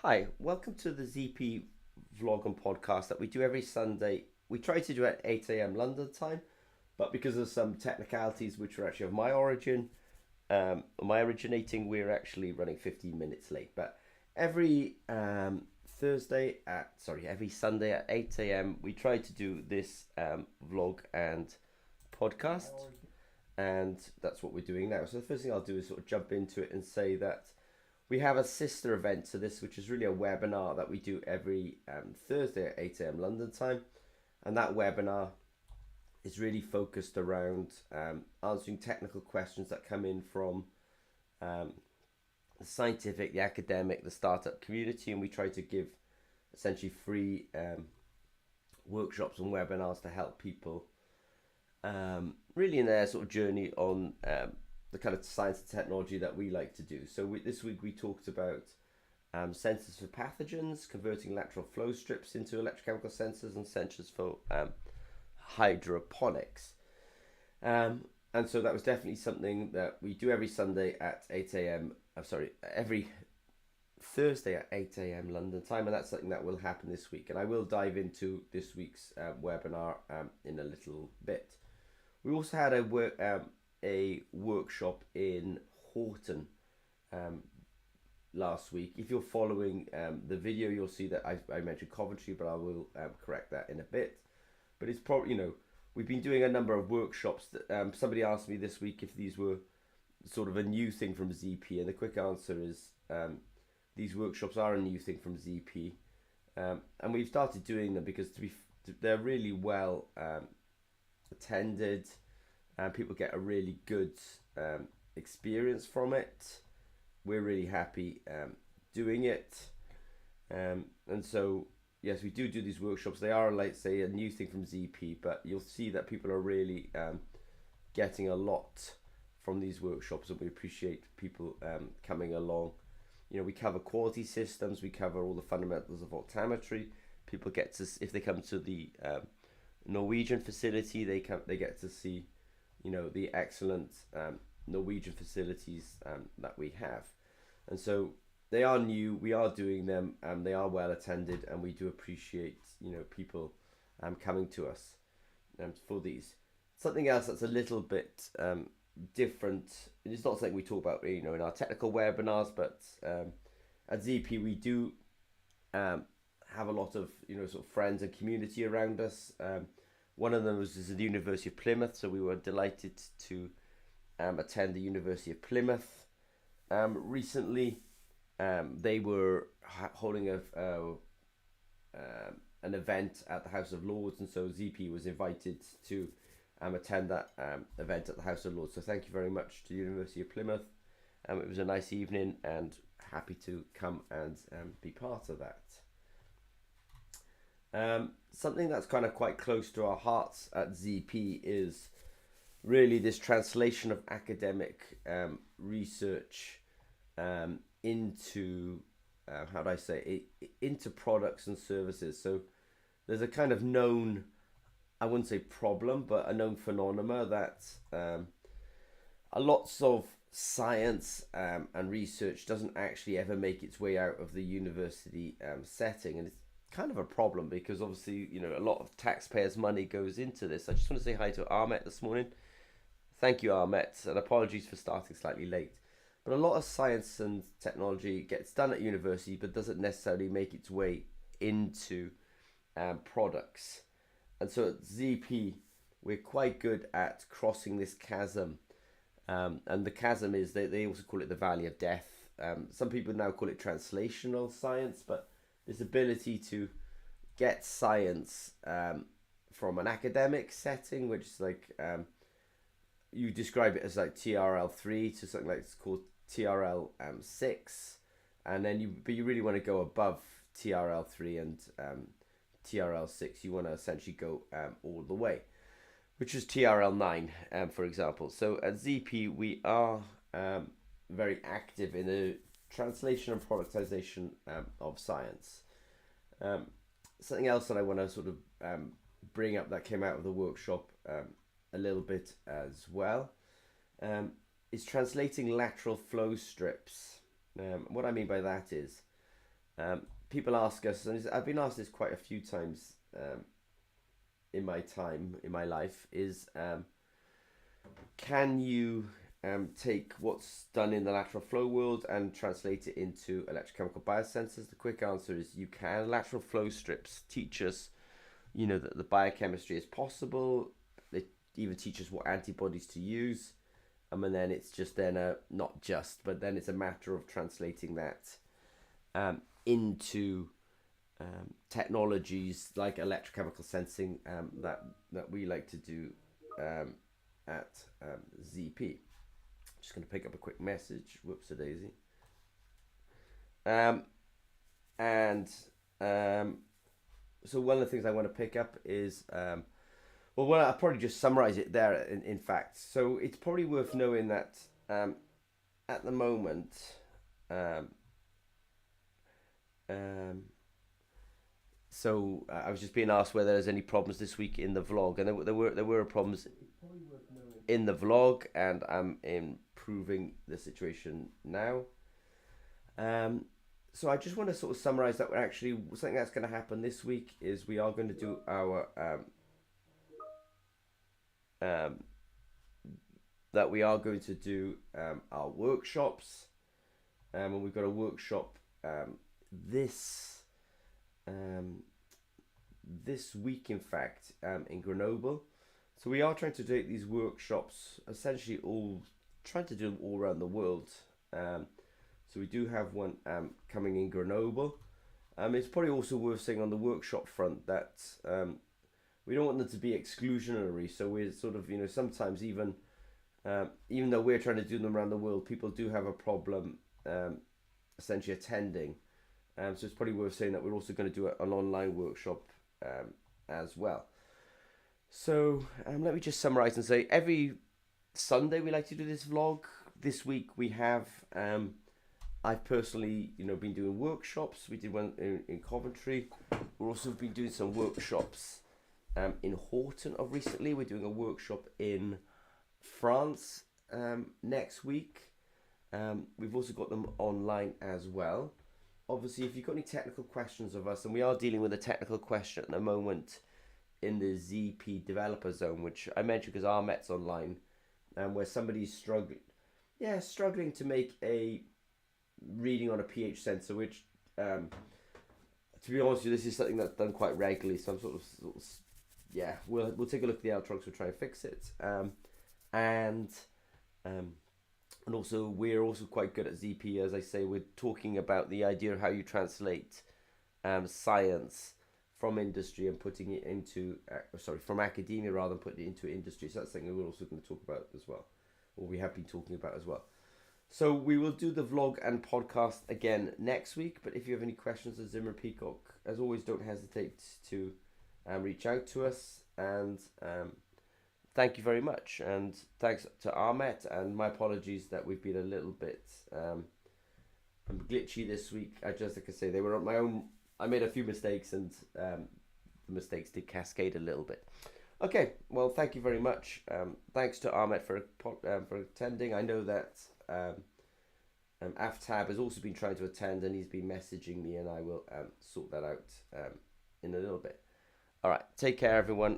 Hi, welcome to the ZP vlog and podcast that we do every Sunday. We try to do it at 8 a.m. London time, but because of some technicalities which are actually of my origin, my originating, we're actually running 15 minutes late. But every every Sunday at 8 a.m. we try to do this vlog and podcast, and that's what we're doing now. So the first thing I'll do is sort of jump into it and say that we have a sister event to this, which is really a webinar that we do every Thursday at 8 a.m. London time. And that webinar is really focused around answering technical questions that come in from the scientific, the academic, the startup community. And we try to give essentially free workshops and webinars to help people really in their sort of journey on the kind of science and technology that we like to do. So this week we talked about sensors for pathogens, converting lateral flow strips into electrochemical sensors, and sensors for hydroponics. And so that was definitely something that we do every Sunday at 8 a.m. Every Thursday at 8 a.m. London time, and that's something that will happen this week. And I will dive into this week's webinar in a little bit. We also had a workshop in Horton last week. If you're following the video, you'll see that I mentioned Coventry, but I will correct that in a bit. But it's probably, we've been doing a number of workshops that somebody asked me this week if these were sort of a new thing from ZP, and the quick answer is these workshops are a new thing from ZP, and we've started doing them because they're really well attended, and people get a really good experience from it. We're really happy doing it, and so yes, we do these workshops. They are, like say, a new thing from ZP, but you'll see that people are really getting a lot from these workshops, and we appreciate people coming along. We cover quality systems, we cover all the fundamentals of optometry. People get to, if they come to the Norwegian facility, they get to see the excellent Norwegian facilities that we have. And so they are new, we are doing them, they are well attended, and we do appreciate people coming to us for these. Something else that's a little bit different, it's not something we talk about in our technical webinars, but at ZP we do have a lot of sort of friends and community around us. One of them was the University of Plymouth, so we were delighted to attend the University of Plymouth recently. They were holding an event at the House of Lords, and so ZP was invited to attend that event at the House of Lords. So thank you very much to the University of Plymouth. It was a nice evening, and happy to come and be part of that. Something that's kind of quite close to our hearts at ZP is really this translation of academic research into into products and services. So there's a kind of known, I wouldn't say problem, but a known phenomena that a lots of science and research doesn't actually ever make its way out of the university setting, and it's kind of a problem because obviously a lot of taxpayers' money goes into this. I just want to say hi to Ahmet this morning. Thank you, Ahmet, and apologies for starting slightly late. But a lot of science and technology gets done at university, but doesn't necessarily make its way into products. And so at ZP, we're quite good at crossing this chasm. And the chasm is, they also call it the valley of death. Some people now call it translational science, but this ability to get science from an academic setting, which is like, you describe it as like TRL3 to something like it's called TRL6, and then you really want to go above TRL3 and TRL6. You want to essentially go all the way, which is TRL9, for example. So at ZP, we are very active in the translation and productization of science. Something else that I want to sort of bring up that came out of the workshop a little bit as well is translating lateral flow strips. What I mean by that is People ask us, and I've been asked this quite a few times in my life, is can you take what's done in the lateral flow world and translate it into electrochemical biosensors? The quick answer is you can. Lateral flow strips teach us, that the biochemistry is possible. They even teach us what antibodies to use. And then it's just not just, but then it's a matter of translating that into technologies like electrochemical sensing that we like to do at ZP. Just going to pick up a quick message. Whoops a daisy. So one of the things I want to pick up is, I'll probably just summarize it there in fact. So it's probably worth knowing that at the moment, I was just being asked whether there's any problems this week in the vlog, and there were problems in the vlog, and I'm improving the situation now. So I just want to sort of summarize that we're actually, something that's going to happen this week is we are going to do our our workshops, and we've got a workshop this week, in fact, in Grenoble. So we are trying to do these workshops, essentially trying to do them all around the world. So we do have one coming in Grenoble. It's probably also worth saying on the workshop front that we don't want them to be exclusionary. So we're sort of, sometimes even though we're trying to do them around the world, people do have a problem essentially attending. So it's probably worth saying that we're also going to do an online workshop as well. So let me just summarize and say every Sunday we like to do this vlog. This week we have I've personally been doing workshops. We did one in Coventry. We've also been doing some workshops in Horton of recently. We're doing a workshop in France next week. We've also got them online as well. Obviously, if you've got any technical questions of us, and we are dealing with a technical question at the moment in the ZP developer zone, which I mentioned because Ahmet's online, where somebody's struggling to make a reading on a pH sensor, which to be honest with you, this is something that's done quite regularly, so I'm sort of we'll take a look at the Altrox, we'll try and fix it, and also we're also quite good at ZP. As I say, we're talking about the idea of how you translate science from industry and putting it into from academia rather than putting it into industry. So that's something we're also going to talk about as well, or we have been talking about as well. So we will do the vlog and podcast again next week. But if you have any questions of Zimmer Peacock, as always, don't hesitate to reach out to us. And thank you very much. And thanks to Ahmet. And my apologies that we've been a little bit glitchy this week. Like I say, they were on my own. I made a few mistakes, and the mistakes did cascade a little bit. Okay, well, thank you very much. Thanks to Ahmet for attending. I know that Aftab has also been trying to attend, and he's been messaging me, and I will sort that out in a little bit. All right, take care, everyone.